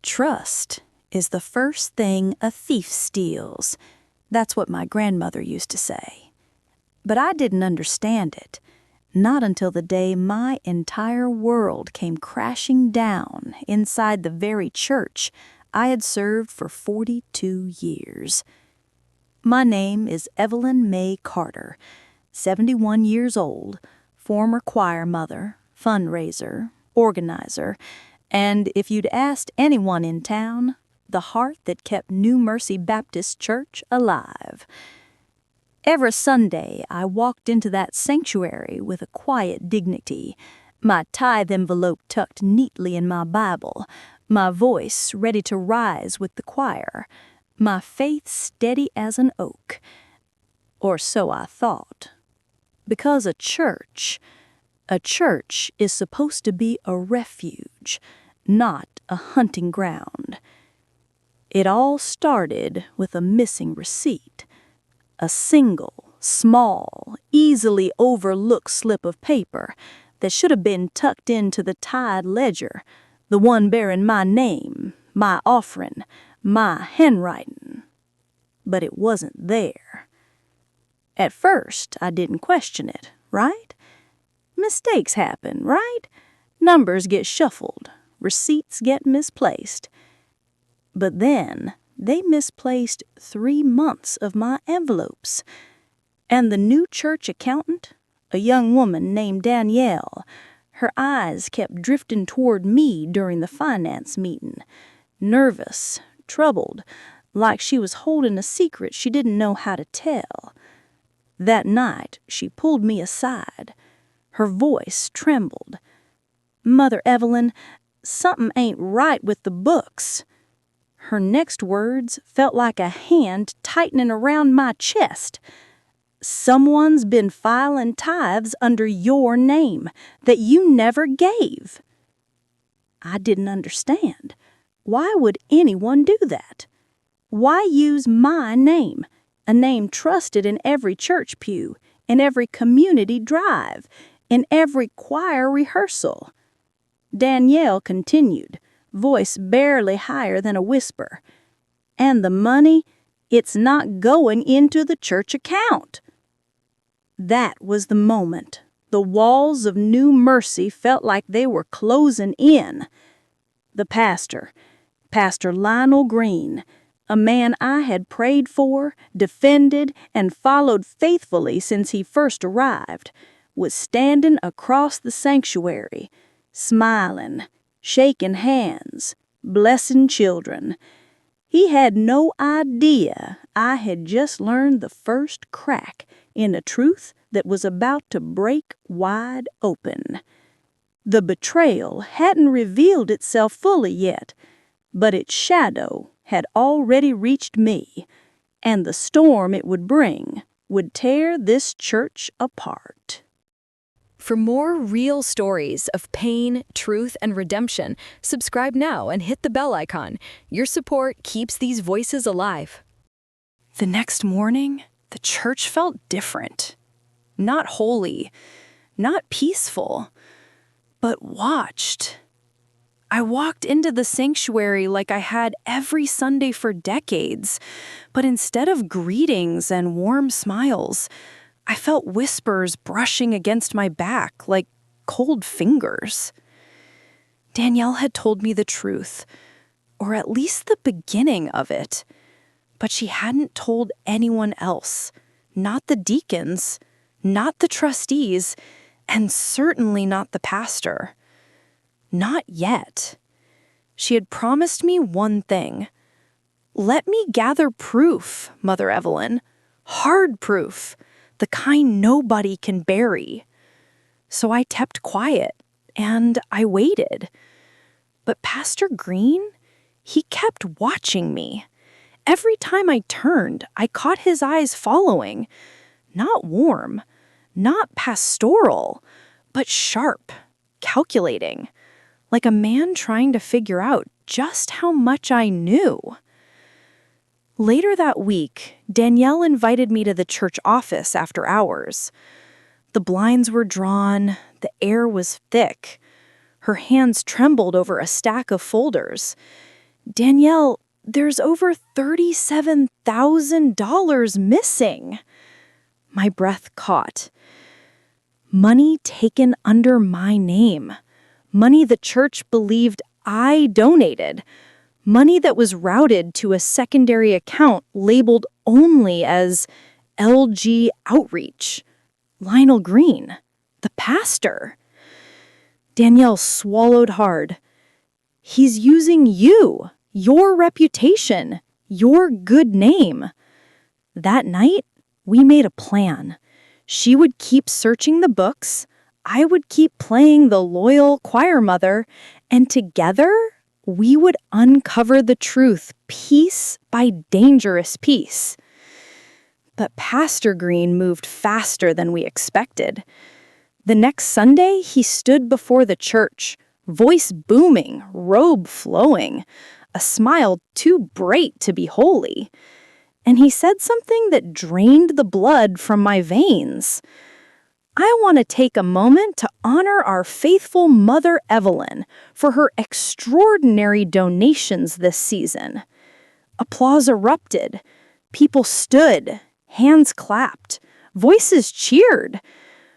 Trust is the first thing a thief steals. That's what my grandmother used to say. But I didn't understand it, not until the day my entire world came crashing down inside the very church I had served for 42 years. My name is Evelyn May Carter, 71 years old, former choir mother, fundraiser, organizer, and if you'd asked anyone in town, the heart that kept New Mercy Baptist Church alive. Every Sunday, I walked into that sanctuary with a quiet dignity, my tithe envelope tucked neatly in my Bible, my voice ready to rise with the choir, my faith steady as an oak. Or so I thought. Because a church is supposed to be a refuge, not a hunting ground. It all started with a missing receipt. A single, small, easily overlooked slip of paper that should have been tucked into the tithe ledger, the one bearing my name, my offering, my handwriting. But it wasn't there. At first, I didn't question it, right? Mistakes happen, right? Numbers get shuffled, receipts get misplaced. But then, they misplaced 3 months of my envelopes. And the new church accountant, a young woman named Danielle, her eyes kept drifting toward me during the finance meeting, nervous, troubled, like she was holding a secret she didn't know how to tell. That night, she pulled me aside. Her voice trembled. "Mother Evelyn, something ain't right with the books." Her next words felt like a hand tightening around my chest. "Someone's been filing tithes under your name that you never gave." I didn't understand. Why would anyone do that? Why use my name, a name trusted in every church pew, in every community drive, in every choir rehearsal? Danielle continued, voice barely higher than a whisper. "And the money, it's not going into the church account." That was the moment. The walls of New Mercy felt like they were closing in. The pastor, Pastor Lionel Green, a man I had prayed for, defended, and followed faithfully since he first arrived, was standing across the sanctuary, smiling, shaking hands, blessing children. He had no idea I had just learned the first crack in a truth that was about to break wide open. The betrayal hadn't revealed itself fully yet, but its shadow had already reached me, and the storm it would bring would tear this church apart. For more real stories of pain, truth, and redemption, subscribe now and hit the bell icon. Your support keeps these voices alive. The next morning, the church felt different. Not holy, not peaceful, but watched. I walked into the sanctuary like I had every Sunday for decades, but instead of greetings and warm smiles, I felt whispers brushing against my back like cold fingers. Danielle had told me the truth, or at least the beginning of it, but she hadn't told anyone else, not the deacons, not the trustees, and certainly not the pastor. Not yet. She had promised me one thing. "Let me gather proof, Mother Evelyn. Hard proof. The kind nobody can bury." So I kept quiet, and I waited. But Pastor Green, he kept watching me. Every time I turned, I caught his eyes following. Not warm, not pastoral, but sharp, calculating, like a man trying to figure out just how much I knew. Later that week, Danielle invited me to the church office after hours. The blinds were drawn, the air was thick. Her hands trembled over a stack of folders. "Danielle, there's over $37,000 missing." My breath caught. Money taken under my name. Money the church believed I donated. Money that was routed to a secondary account labeled only as LG Outreach. Lionel Green, the pastor. Danielle swallowed hard. "He's using you, your reputation, your good name." That night, we made a plan. She would keep searching the books, I would keep playing the loyal choir mother, and together, we would uncover the truth piece by dangerous piece. But Pastor Green moved faster than we expected. The next Sunday, he stood before the church, voice booming, robe flowing, a smile too bright to be holy. And he said something that drained the blood from my veins. "I want to take a moment to honor our faithful mother Evelyn for her extraordinary donations this season." Applause erupted. People stood, hands clapped, voices cheered.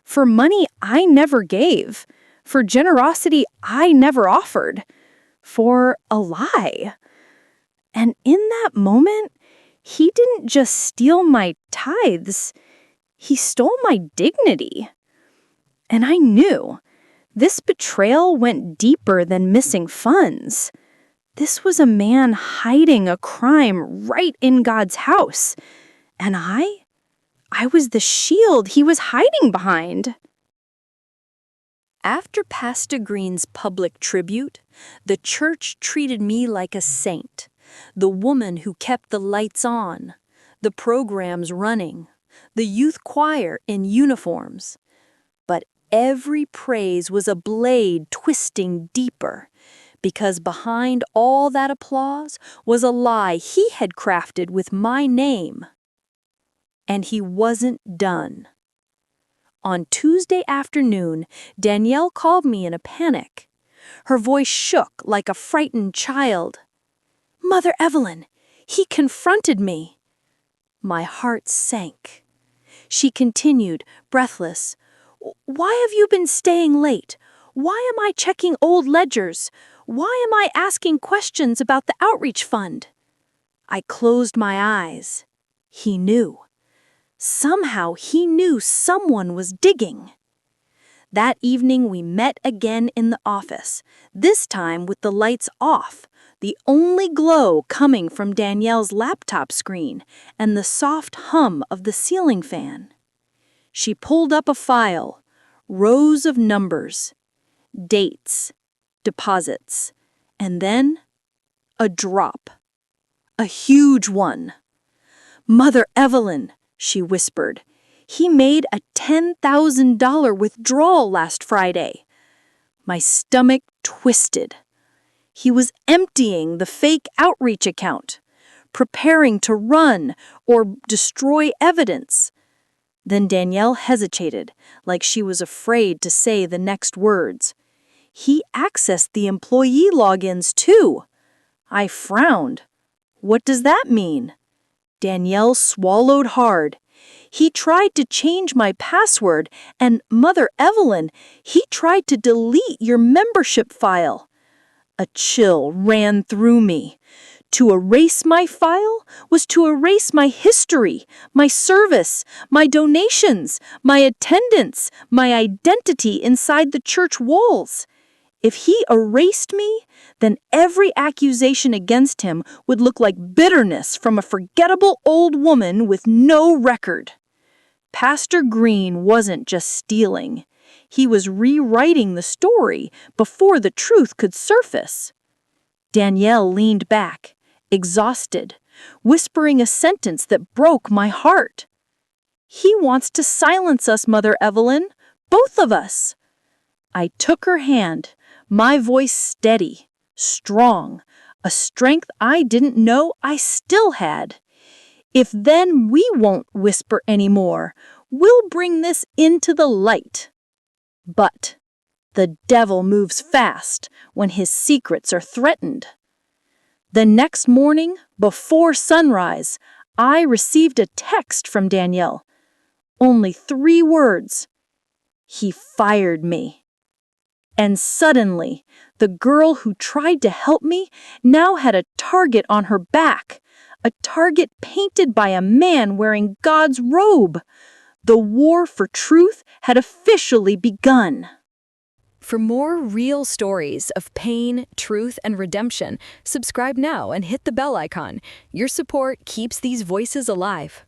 For money I never gave, for generosity I never offered, for a lie. And in that moment, he didn't just steal my tithes, he stole my dignity. And I knew this betrayal went deeper than missing funds. This was a man hiding a crime right in God's house. And I was the shield he was hiding behind. After Pastor Green's public tribute, the church treated me like a saint, the woman who kept the lights on, the programs running, the youth choir in uniforms. But every praise was a blade twisting deeper, because behind all that applause was a lie he had crafted with my name. And he wasn't done. On Tuesday afternoon, Danielle called me in a panic. Her voice shook like a frightened child. "Mother Evelyn, he confronted me." My heart sank. She continued, breathless, "Why have you been staying late? Why am I checking old ledgers? Why am I asking questions about the outreach fund?" I closed my eyes. He knew. Somehow he knew someone was digging. That evening we met again in the office, this time with the lights off, the only glow coming from Danielle's laptop screen and the soft hum of the ceiling fan. She pulled up a file, rows of numbers, dates, deposits, and then a drop. A huge one. "Mother Evelyn," she whispered, "he made a $10,000 withdrawal last Friday." My stomach twisted. He was emptying the fake outreach account, preparing to run or destroy evidence. Then Danielle hesitated, like she was afraid to say the next words. "He accessed the employee logins too." I frowned. "What does that mean?" Danielle swallowed hard. "He tried to change my password, and Mother Evelyn, he tried to delete your membership file." A chill ran through me. To erase my file was to erase my history, my service, my donations, my attendance, my identity inside the church walls. If he erased me, then every accusation against him would look like bitterness from a forgettable old woman with no record. Pastor Green wasn't just stealing. He was rewriting the story before the truth could surface. Danielle leaned back, exhausted, whispering a sentence that broke my heart. "He wants to silence us, Mother Evelyn, both of us." I took her hand, my voice steady, strong, a strength I didn't know I still had. "If then we won't whisper anymore, we'll bring this into the light." But the devil moves fast when his secrets are threatened. The next morning, before sunrise, I received a text from Danielle. Only 3 words. He fired me. And suddenly, the girl who tried to help me now had a target on her back, a target painted by a man wearing God's robe. The war for truth had officially begun. For more real stories of pain, truth, and redemption, subscribe now and hit the bell icon. Your support keeps these voices alive.